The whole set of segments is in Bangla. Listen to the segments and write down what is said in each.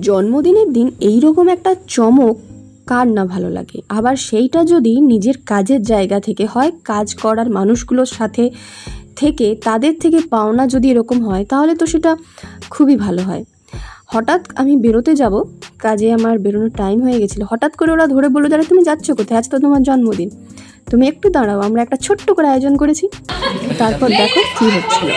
জন্মদিনের দিন এই রকম একটা চমক কার না ভালো লাগে, আবার সেইটা যদি নিজের কাজের জায়গা থেকে হয়, কাজ করার মানুষগুলোর সাথে থেকে তাদের থেকে পাওনা যদি এরকম হয় তাহলে তো সেটা খুবই ভালো হয়। হঠাৎ আমি বেরোতে যাব, কাজে আমার বেরোনোর টাইম হয়ে গেছিলো, হঠাৎ করে ওরা ধরে বললো, যারা তুমি যাচ্ছ কোথায়, আজ তো তোমার জন্মদিন, তুমি একটু দাঁড়াও, আমরা একটা ছোট্ট করে আয়োজন করেছি। তারপর দেখো কি হচ্ছিল।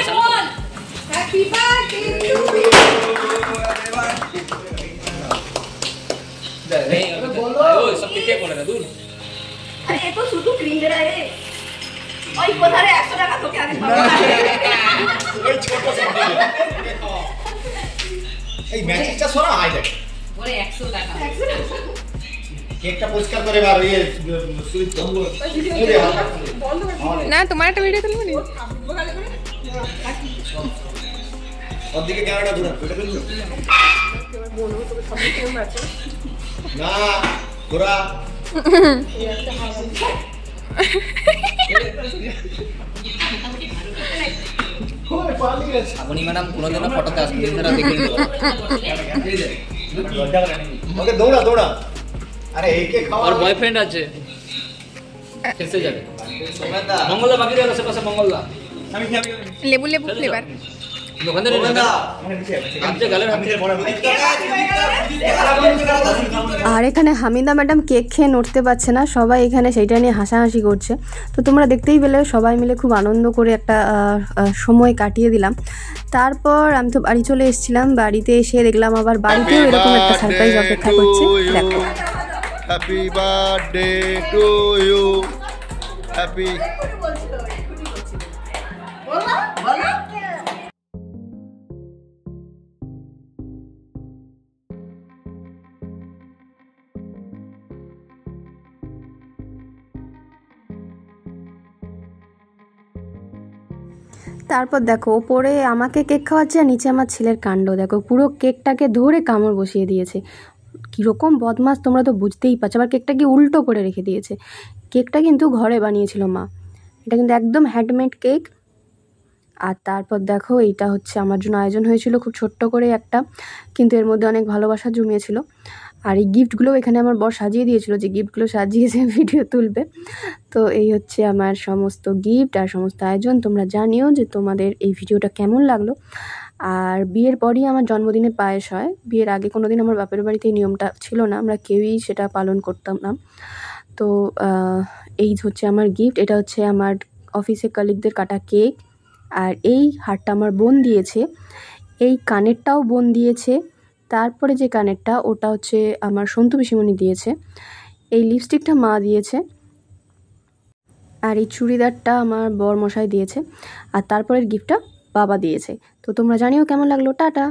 না তোমার একটা ভিডিও তুলবো না ঘোরা আপনি ম্যাডাম কোনোদিনও ফটোতে আসবেন না, দেখে ওকে দৌড়া দৌড়া। আরে একে খাওয়া, আর বয়ফ্রেন্ড আছে, এসে যাবে মঙ্গলদা, বাকি রইল আশেপাশে মঙ্গলদা। আমি লেবু লেবু ফ্লেভার দোকানে আর এখানে হামিদা ম্যাডাম কেক খেয়ে নড়তে পারছে না, সবাই এখানে সেইটা নিয়ে হাসাহাসি করছে। তো তোমরা দেখতেই পেলে সবাই মিলে খুব আনন্দ করে একটা সময় কাটিয়ে দিলাম। তারপর আমি তো বাড়ি চলে এসেছিলাম, বাড়িতে এসে দেখলাম আবার বাড়িতেও এরকম একটা সারপ্রাইজ অপেক্ষা করছে। দেখো, happy birthday to you, happy. তারপর দেখো ওপরে আমাকে কেক খাওয়াচ্ছে আর নিচে আমার ছেলের কাণ্ড দেখো, পুরো কেকটাকে ধরে কামড় বসিয়ে দিয়েছে। কীরকম বদমাস তোমরা তো বুঝতেই পারছো। আবার কেকটাকে উল্টো করে রেখে দিয়েছে। কেকটা কিন্তু ঘরে বানিয়েছিল মা, এটা কিন্তু একদম হ্যান্ডমেড কেক। আর তারপর দেখো এইটা হচ্ছে আমার জন্য আয়োজন হয়েছিল খুব ছোট্ট করে একটা, কিন্তু এর মধ্যে অনেক ভালোবাসা জমিয়েছিল। আর এই গিফটগুলো এখানে আমার বর সাজিয়ে দিয়েছিল, যে গিফটগুলো সাজিয়েছে ভিডিও তুলবে। তো এই হচ্ছে আমার সমস্ত গিফট আর সমস্ত আয়োজন। তোমরা জানিও যে তোমাদের এই ভিডিওটা কেমন লাগলো। আর বিয়ের পরই আমার জন্মদিনে পায়েস হয়, বিয়ের আগে কোনো দিন আমার বাপের বাড়িতে এই নিয়মটা ছিল না, আমরা কেউই সেটা পালন করতাম না। তো এই হচ্ছে আমার গিফট, এটা হচ্ছে আমার অফিসে কলিগদের কাটা কেক। আর এই হারটা আমার বোন দিয়েছে, এই কানেরটাও বোন দিয়েছে। তারপরে যে কানেরটা ওটা হচ্ছে আমার সন্তু পিসিমণি দিয়েছে। এই লিপস্টিকটা মা দিয়েছে। আর এই চুড়িদারটা আমার বর মশাই দিয়েছে। আর তারপরের গিফটটা বাবা দিয়েছে। তো তোমরা জানিও কেমন লাগলো। টাটা।